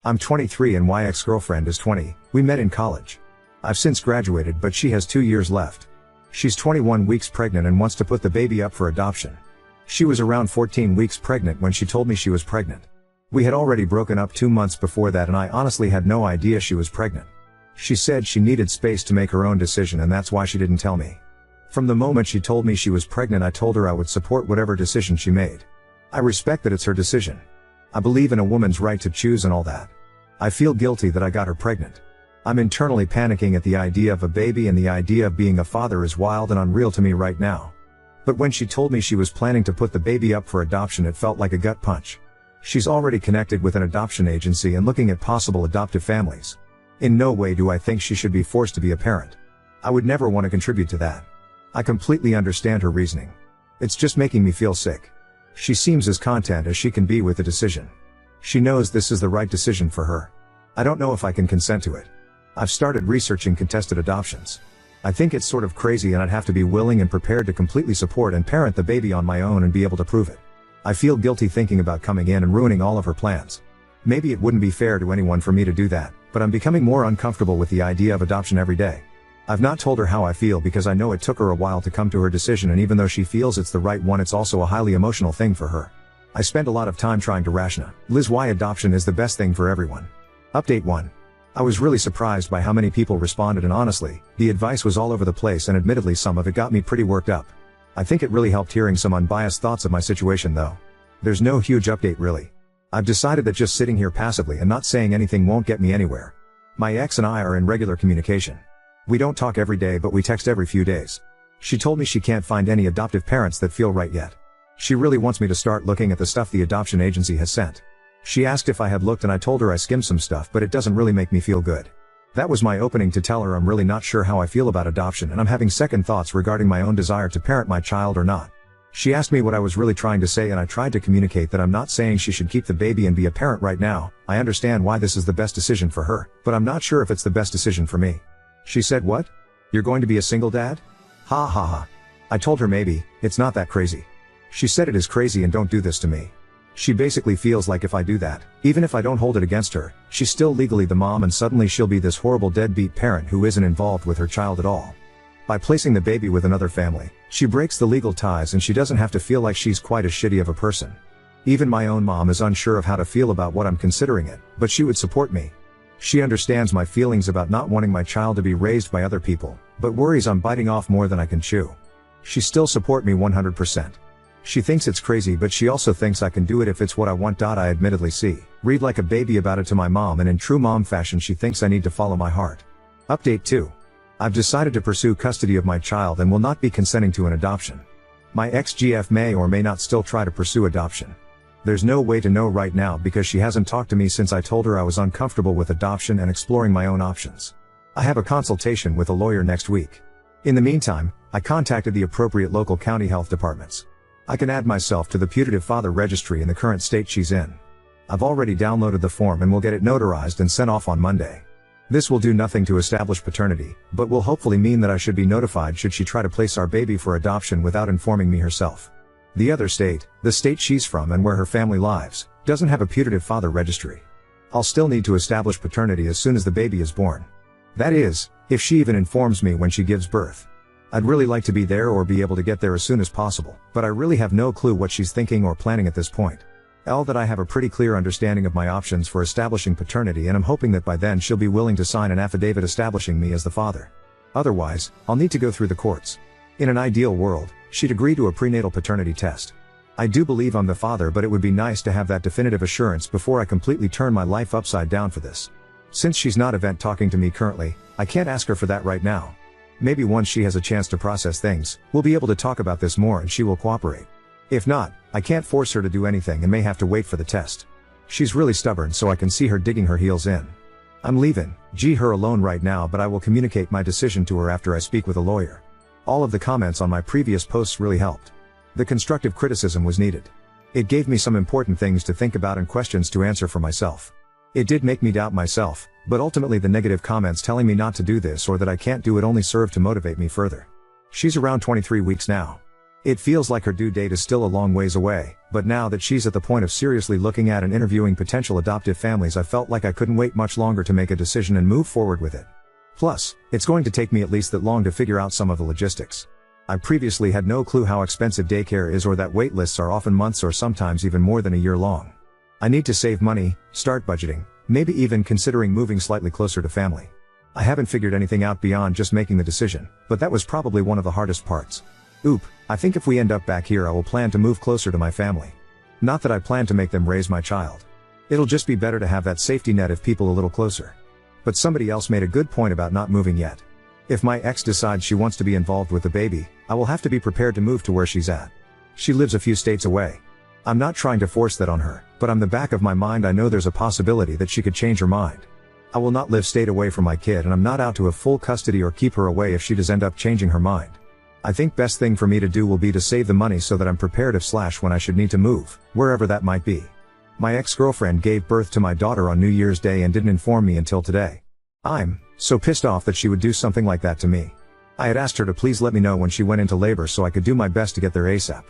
I'm 23 and my ex-girlfriend is 20, we met in college. I've since graduated but she has 2 years left. She's 21 weeks pregnant and wants to put the baby up for adoption. She was around 14 weeks pregnant when she told me she was pregnant. We had already broken up 2 months before that and I honestly had no idea she was pregnant. She said she needed space to make her own decision and that's why she didn't tell me. From the moment she told me she was pregnant I told her I would support whatever decision she made. I respect that it's her decision. I believe in a woman's right to choose and all that. I feel guilty that I got her pregnant. I'm internally panicking at the idea of a baby and the idea of being a father is wild and unreal to me right now. But when she told me she was planning to put the baby up for adoption it felt like a gut punch. She's already connected with an adoption agency and looking at possible adoptive families. In no way do I think she should be forced to be a parent. I would never want to contribute to that. I completely understand her reasoning. It's just making me feel sick. She seems as content as she can be with the decision. She knows this is the right decision for her. I don't know if I can consent to it. I've started researching contested adoptions. I think it's sort of crazy and I'd have to be willing and prepared to completely support and parent the baby on my own and be able to prove it. I feel guilty thinking about coming in and ruining all of her plans. Maybe it wouldn't be fair to anyone for me to do that, but I'm becoming more uncomfortable with the idea of adoption every day. I've not told her how I feel because I know it took her a while to come to her decision and even though she feels it's the right one it's also a highly emotional thing for her. I spend a lot of time trying to rationalize why adoption is the best thing for everyone. Update 1. I was really surprised by how many people responded and honestly, the advice was all over the place and admittedly some of it got me pretty worked up. I think it really helped hearing some unbiased thoughts of my situation though. There's no huge update really. I've decided that just sitting here passively and not saying anything won't get me anywhere. My ex and I are in regular communication. We don't talk every day but we text every few days. She told me she can't find any adoptive parents that feel right yet. She really wants me to start looking at the stuff the adoption agency has sent. She asked if I had looked and I told her I skimmed some stuff but it doesn't really make me feel good. That was my opening to tell her I'm really not sure how I feel about adoption and I'm having second thoughts regarding my own desire to parent my child or not. She asked me what I was really trying to say and I tried to communicate that I'm not saying she should keep the baby and be a parent right now. I understand why this is the best decision for her, but I'm not sure if it's the best decision for me. She said, "What? You're going to be a single dad?" Ha ha ha. I told her maybe, it's not that crazy. She said it is crazy and don't do this to me. She basically feels like if I do that, even if I don't hold it against her, she's still legally the mom and suddenly she'll be this horrible deadbeat parent who isn't involved with her child at all. By placing the baby with another family, she breaks the legal ties and she doesn't have to feel like she's quite as shitty of a person. Even my own mom is unsure of how to feel about what I'm considering it, but she would support me. She understands my feelings about not wanting my child to be raised by other people, but worries I'm biting off more than I can chew. She still support me 100%. She thinks it's crazy but she also thinks I can do it if it's what I want. I admittedly read like a baby about it to my mom and in true mom fashion she thinks I need to follow my heart. Update 2. I've decided to pursue custody of my child and will not be consenting to an adoption. My ex-GF may or may not still try to pursue adoption. There's no way to know right now because she hasn't talked to me since I told her I was uncomfortable with adoption and exploring my own options. I have a consultation with a lawyer next week. In the meantime, I contacted the appropriate local county health departments. I can add myself to the putative father registry in the current state she's in. I've already downloaded the form and will get it notarized and sent off on Monday. This will do nothing to establish paternity, but will hopefully mean that I should be notified should she try to place our baby for adoption without informing me herself. The other state, the state she's from and where her family lives, doesn't have a putative father registry. I'll still need to establish paternity as soon as the baby is born. That is, if she even informs me when she gives birth. I'd really like to be there or be able to get there as soon as possible, but I really have no clue what she's thinking or planning at this point. That I have a pretty clear understanding of my options for establishing paternity and I'm hoping that by then she'll be willing to sign an affidavit establishing me as the father. Otherwise, I'll need to go through the courts. In an ideal world, she'd agree to a prenatal paternity test. I do believe I'm the father but it would be nice to have that definitive assurance before I completely turn my life upside down for this. Since she's not event talking to me currently, I can't ask her for that right now. Maybe once she has a chance to process things, we'll be able to talk about this more and she will cooperate. If not, I can't force her to do anything and may have to wait for the test. She's really stubborn so I can see her digging her heels in. I'm leaving her alone right now but I will communicate my decision to her after I speak with a lawyer. All of the comments on my previous posts really helped. The constructive criticism was needed. It gave me some important things to think about and questions to answer for myself. It did make me doubt myself, but ultimately the negative comments telling me not to do this or that I can't do it only served to motivate me further. She's around 23 weeks now. It feels like her due date is still a long ways away, but now that she's at the point of seriously looking at and interviewing potential adoptive families, I felt like I couldn't wait much longer to make a decision and move forward with it. Plus, it's going to take me at least that long to figure out some of the logistics. I previously had no clue how expensive daycare is, or that wait lists are often months or sometimes even more than a year long. I need to save money, start budgeting, maybe even considering moving slightly closer to family. I haven't figured anything out beyond just making the decision, but that was probably one of the hardest parts. I think if we end up back here, I will plan to move closer to my family. Not that I plan to make them raise my child. It'll just be better to have that safety net if people a little closer. But somebody else made a good point about not moving yet. If my ex decides she wants to be involved with the baby, I will have to be prepared to move to where she's at. She lives a few states away. I'm not trying to force that on her, but on the back of my mind I know there's a possibility that she could change her mind. I will not live state away from my kid, and I'm not out to have full custody or keep her away if she does end up changing her mind. I think best thing for me to do will be to save the money so that I'm prepared if when I should need to move, wherever that might be. My ex-girlfriend gave birth to my daughter on New Year's Day and didn't inform me until today. I'm so pissed off that she would do something like that to me. I had asked her to please let me know when she went into labor so I could do my best to get there ASAP.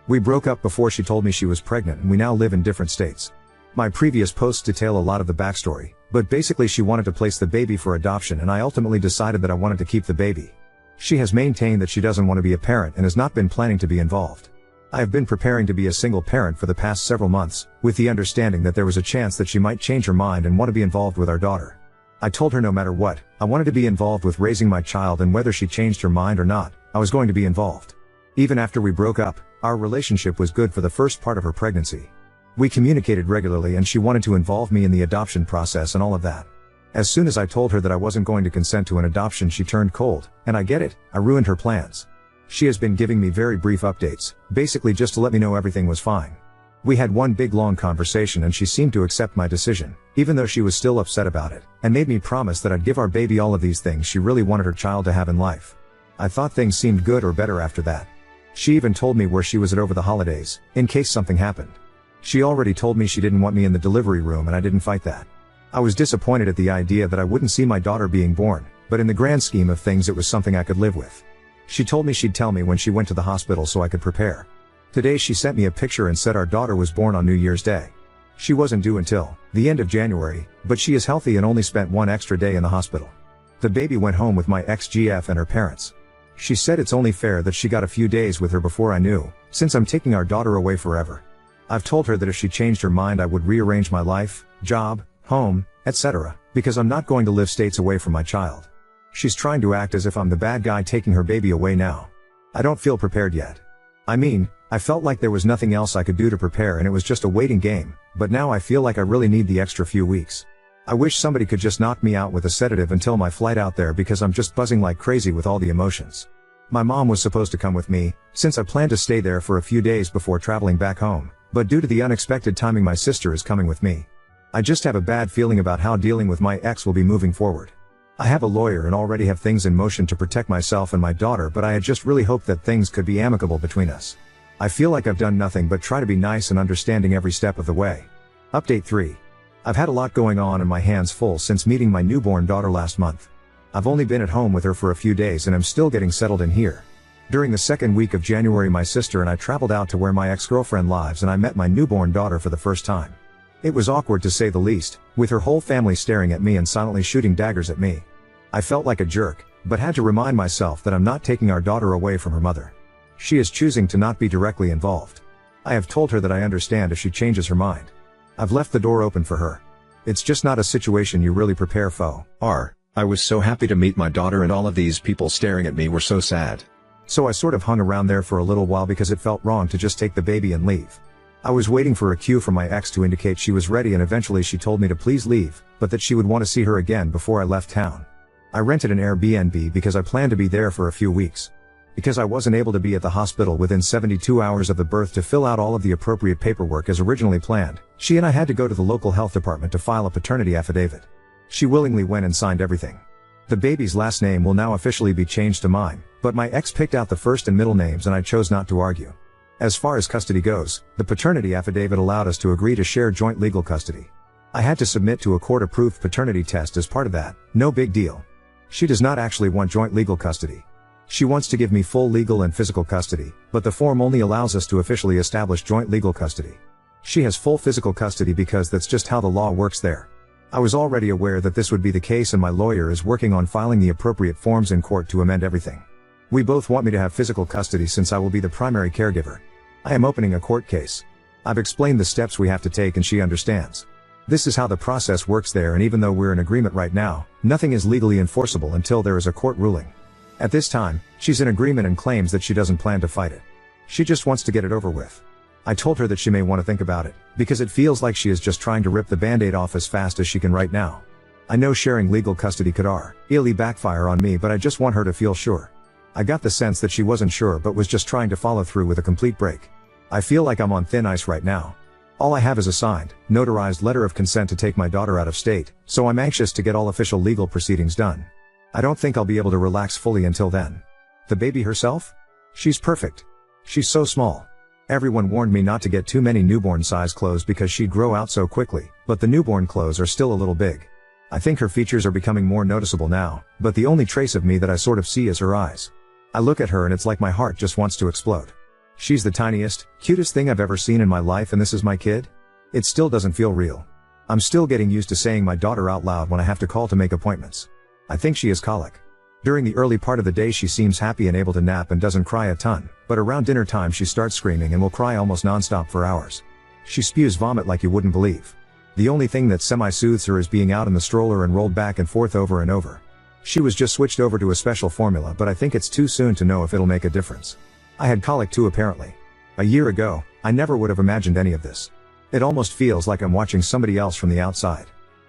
We broke up before she told me she was pregnant, and we now live in different states. My previous posts detail a lot of the backstory, but basically she wanted to place the baby for adoption, and I ultimately decided that I wanted to keep the baby. She has maintained that she doesn't want to be a parent and has not been planning to be involved. I have been preparing to be a single parent for the past several months, with the understanding that there was a chance that she might change her mind and want to be involved with our daughter. I told her no matter what, I wanted to be involved with raising my child, and whether she changed her mind or not, I was going to be involved. Even after we broke up, our relationship was good for the first part of her pregnancy. We communicated regularly and she wanted to involve me in the adoption process and all of that. As soon as I told her that I wasn't going to consent to an adoption, she turned cold, and I get it, I ruined her plans. She has been giving me very brief updates, basically just to let me know everything was fine. We had one big long conversation and she seemed to accept my decision, even though she was still upset about it, and made me promise that I'd give our baby all of these things she really wanted her child to have in life. I thought things seemed good or better after that. She even told me where she was at over the holidays, in case something happened. She already told me she didn't want me in the delivery room, and I didn't fight that. I was disappointed at the idea that I wouldn't see my daughter being born, but in the grand scheme of things it was something I could live with. She told me she'd tell me when she went to the hospital so I could prepare. Today she sent me a picture and said our daughter was born on New Year's Day. She wasn't due until the end of January, but she is healthy and only spent one extra day in the hospital. The baby went home with my ex-GF and her parents. She said it's only fair that she got a few days with her before I knew, since I'm taking our daughter away forever. I've told her that if she changed her mind I would rearrange my life, job, home, etc., because I'm not going to live states away from my child. She's trying to act as if I'm the bad guy taking her baby away now. I don't feel prepared yet. I mean, I felt like there was nothing else I could do to prepare and it was just a waiting game, but now I feel like I really need the extra few weeks. I wish somebody could just knock me out with a sedative until my flight out there, because I'm just buzzing like crazy with all the emotions. My mom was supposed to come with me, since I planned to stay there for a few days before traveling back home, but due to the unexpected timing my sister is coming with me. I just have a bad feeling about how dealing with my ex will be moving forward. I have a lawyer and already have things in motion to protect myself and my daughter, but I had just really hoped that things could be amicable between us. I feel like I've done nothing but try to be nice and understanding every step of the way. Update 3. I've had a lot going on and my hands full since meeting my newborn daughter last month. I've only been at home with her for a few days and I'm still getting settled in here. During the second week of January my sister and I traveled out to where my ex-girlfriend lives and I met my newborn daughter for the first time. It was awkward to say the least, with her whole family staring at me and silently shooting daggers at me. I felt like a jerk, but had to remind myself that I'm not taking our daughter away from her mother. She is choosing to not be directly involved. I have told her that I understand if she changes her mind. I've left the door open for her. It's just not a situation you really prepare for. I was so happy to meet my daughter and all of these people staring at me were so sad. So I sort of hung around there for a little while because it felt wrong to just take the baby and leave. I was waiting for a cue from my ex to indicate she was ready, and eventually she told me to please leave, but that she would want to see her again before I left town. I rented an Airbnb because I planned to be there for a few weeks. Because I wasn't able to be at the hospital within 72 hours of the birth to fill out all of the appropriate paperwork as originally planned, she and I had to go to the local health department to file a paternity affidavit. She willingly went and signed everything. The baby's last name will now officially be changed to mine, but my ex picked out the first and middle names and I chose not to argue. As far as custody goes, the paternity affidavit allowed us to agree to share joint legal custody. I had to submit to a court-approved paternity test as part of that, no big deal. She does not actually want joint legal custody. She wants to give me full legal and physical custody, but the form only allows us to officially establish joint legal custody. She has full physical custody because that's just how the law works there. I was already aware that this would be the case, and my lawyer is working on filing the appropriate forms in court to amend everything. We both want me to have physical custody since I will be the primary caregiver. I am opening a court case. I've explained the steps we have to take and she understands. This is how the process works there, and even though we're in agreement right now, nothing is legally enforceable until there is a court ruling. At this time, she's in agreement and claims that she doesn't plan to fight it. She just wants to get it over with. I told her that she may want to think about it, because it feels like she is just trying to rip the band-aid off as fast as she can right now. I know sharing legal custody could really backfire on me, but I just want her to feel sure. I got the sense that she wasn't sure but was just trying to follow through with a complete break. I feel like I'm on thin ice right now. All I have is a signed, notarized letter of consent to take my daughter out of state, so I'm anxious to get all official legal proceedings done. I don't think I'll be able to relax fully until then. The baby herself? She's perfect. She's so small. Everyone warned me not to get too many newborn size clothes because she'd grow out so quickly, but the newborn clothes are still a little big. I think her features are becoming more noticeable now, but the only trace of me that I sort of see is her eyes. I look at her and it's like my heart just wants to explode. She's the tiniest, cutest thing I've ever seen in my life, and this is my kid? It still doesn't feel real. I'm still getting used to saying my daughter out loud when I have to call to make appointments. I think she has colic. During the early part of the day she seems happy and able to nap and doesn't cry a ton, but around dinner time she starts screaming and will cry almost non-stop for hours. She spews vomit like you wouldn't believe. The only thing that semi-soothes her is being out in the stroller and rolled back and forth over and over. She was just switched over to a special formula, but I think it's too soon to know if it'll make a difference. I had colic too apparently. A year ago, I never would have imagined any of this. It almost feels like I'm watching somebody else from the outside.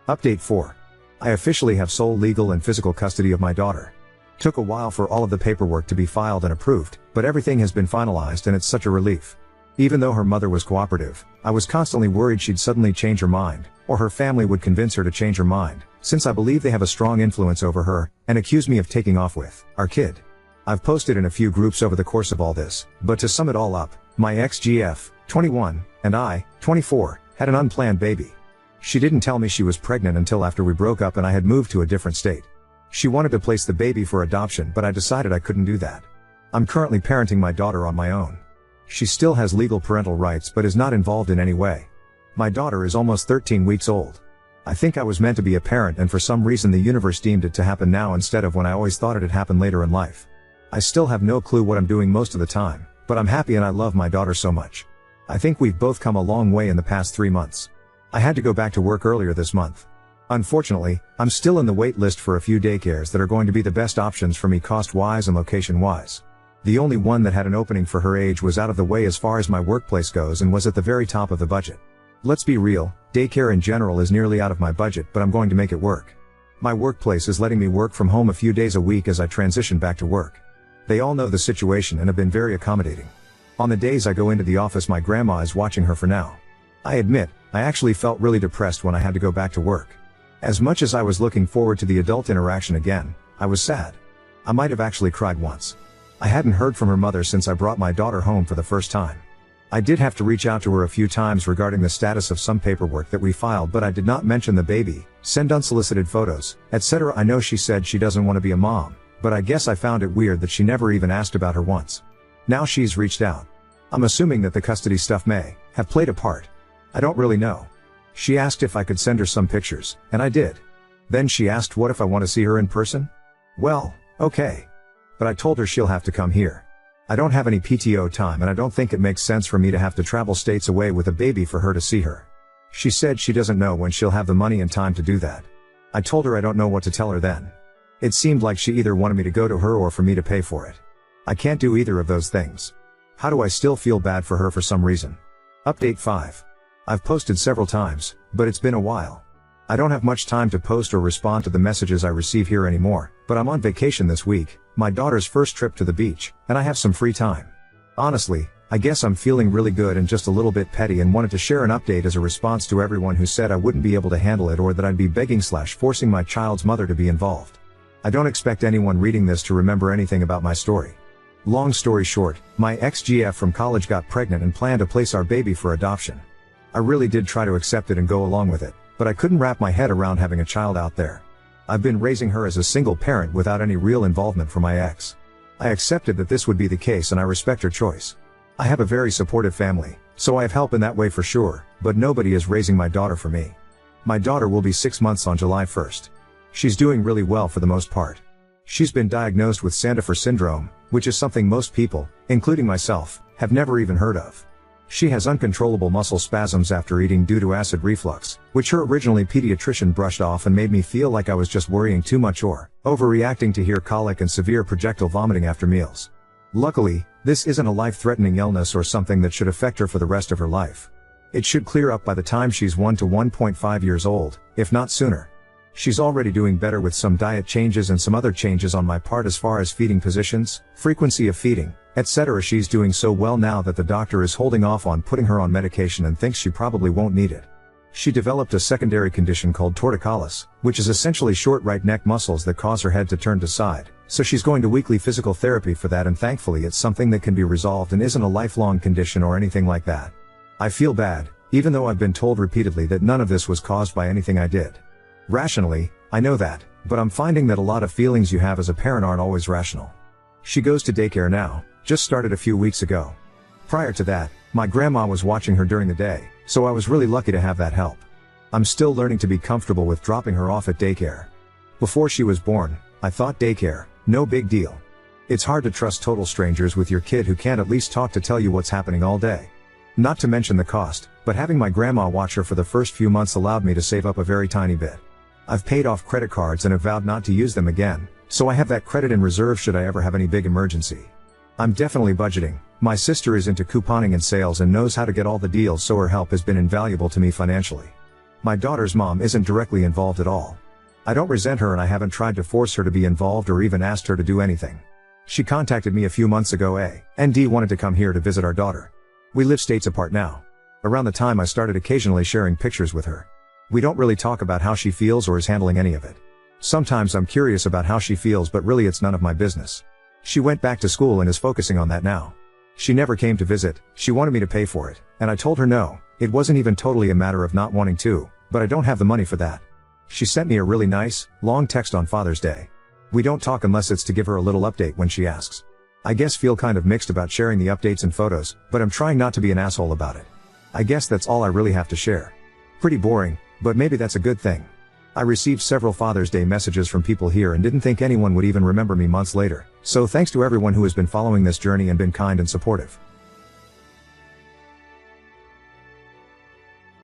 Update 4. I officially have sole legal and physical custody of my daughter. Took a while for all of the paperwork to be filed and approved, but everything has been finalized and it's such a relief. Even though her mother was cooperative, I was constantly worried she'd suddenly change her mind, or her family would convince her to change her mind, since I believe they have a strong influence over her, and accuse me of taking off with our kid. I've posted in a few groups over the course of all this, but to sum it all up, my ex-GF, 21, and I, 24, had an unplanned baby. She didn't tell me she was pregnant until after we broke up and I had moved to a different state. She wanted to place the baby for adoption, but I decided I couldn't do that. I'm currently parenting my daughter on my own. She still has legal parental rights but is not involved in any way. My daughter is almost 13 weeks old. I think I was meant to be a parent, and for some reason the universe deemed it to happen now instead of when I always thought it'd happen later in life. I still have no clue what I'm doing most of the time, but I'm happy and I love my daughter so much. I think we've both come a long way in the past 3 months. I had to go back to work earlier this month. Unfortunately, I'm still in the wait list for a few daycares that are going to be the best options for me cost-wise and location-wise. The only one that had an opening for her age was out of the way as far as my workplace goes and was at the very top of the budget. Let's be real, daycare in general is nearly out of my budget, but I'm going to make it work. My workplace is letting me work from home a few days a week as I transition back to work. They all know the situation and have been very accommodating. On the days I go into the office, my grandma is watching her for now. I admit, I actually felt really depressed when I had to go back to work. As much as I was looking forward to the adult interaction again, I was sad. I might have actually cried once. I hadn't heard from her mother since I brought my daughter home for the first time. I did have to reach out to her a few times regarding the status of some paperwork that we filed, but I did not mention the baby, send unsolicited photos, etc. I know she said she doesn't want to be a mom, but I guess I found it weird that she never even asked about her once. Now she's reached out. I'm assuming that the custody stuff may have played a part. I don't really know. She asked if I could send her some pictures, and I did. Then she asked what if I want to see her in person? Well, okay. But I told her she'll have to come here. I don't have any PTO time and I don't think it makes sense for me to have to travel states away with a baby for her to see her. She said she doesn't know when she'll have the money and time to do that. I told her I don't know what to tell her then. It seemed like she either wanted me to go to her or for me to pay for it. I can't do either of those things. How do I still feel bad for her for some reason? Update 5. I've posted several times, but it's been a while. I don't have much time to post or respond to the messages I receive here anymore, but I'm on vacation this week, my daughter's first trip to the beach, and I have some free time. Honestly, I guess I'm feeling really good and just a little bit petty and wanted to share an update as a response to everyone who said I wouldn't be able to handle it or that I'd be begging/forcing my child's mother to be involved. I don't expect anyone reading this to remember anything about my story. Long story short, my ex-GF from college got pregnant and planned to place our baby for adoption. I really did try to accept it and go along with it, but I couldn't wrap my head around having a child out there. I've been raising her as a single parent without any real involvement from my ex. I accepted that this would be the case and I respect her choice. I have a very supportive family, so I have help in that way for sure, but nobody is raising my daughter for me. My daughter will be 6 months on July 1st. She's doing really well for the most part. She's been diagnosed with Sandifer syndrome, which is something most people, including myself, have never even heard of. She has uncontrollable muscle spasms after eating due to acid reflux, which her originally pediatrician brushed off and made me feel like I was just worrying too much or overreacting to hear colic and severe projectile vomiting after meals. Luckily, this isn't a life-threatening illness or something that should affect her for the rest of her life. It should clear up by the time she's 1 to 1.5 years old, if not sooner. She's already doing better with some diet changes and some other changes on my part as far as feeding positions, frequency of feeding, etc. She's doing so well now that the doctor is holding off on putting her on medication and thinks she probably won't need it. She developed a secondary condition called torticollis, which is essentially short right neck muscles that cause her head to turn to side, so she's going to weekly physical therapy for that, and thankfully it's something that can be resolved and isn't a lifelong condition or anything like that. I feel bad, even though I've been told repeatedly that none of this was caused by anything I did. Rationally, I know that, but I'm finding that a lot of feelings you have as a parent aren't always rational. She goes to daycare now, just started a few weeks ago. Prior to that, my grandma was watching her during the day, so I was really lucky to have that help. I'm still learning to be comfortable with dropping her off at daycare. Before she was born, I thought daycare, no big deal. It's hard to trust total strangers with your kid who can't at least talk to tell you what's happening all day. Not to mention the cost, but having my grandma watch her for the first few months allowed me to save up a very tiny bit. I've paid off credit cards and have vowed not to use them again, so I have that credit in reserve should I ever have any big emergency. I'm definitely budgeting. My sister is into couponing and sales and knows how to get all the deals, so her help has been invaluable to me financially. My daughter's mom isn't directly involved at all. I don't resent her and I haven't tried to force her to be involved or even asked her to do anything. She contacted me a few months ago and wanted to come here to visit our daughter. We live states apart now. Around the time I started occasionally sharing pictures with her. We don't really talk about how she feels or is handling any of it. Sometimes I'm curious about how she feels, but really it's none of my business. She went back to school and is focusing on that now. She never came to visit, she wanted me to pay for it, and I told her no, it wasn't even totally a matter of not wanting to, but I don't have the money for that. She sent me a really nice, long text on Father's Day. We don't talk unless it's to give her a little update when she asks. I guess feel kind of mixed about sharing the updates and photos, but I'm trying not to be an asshole about it. I guess that's all I really have to share. Pretty boring, but maybe that's a good thing. I received several Father's Day messages from people here and didn't think anyone would even remember me months later, so thanks to everyone who has been following this journey and been kind and supportive.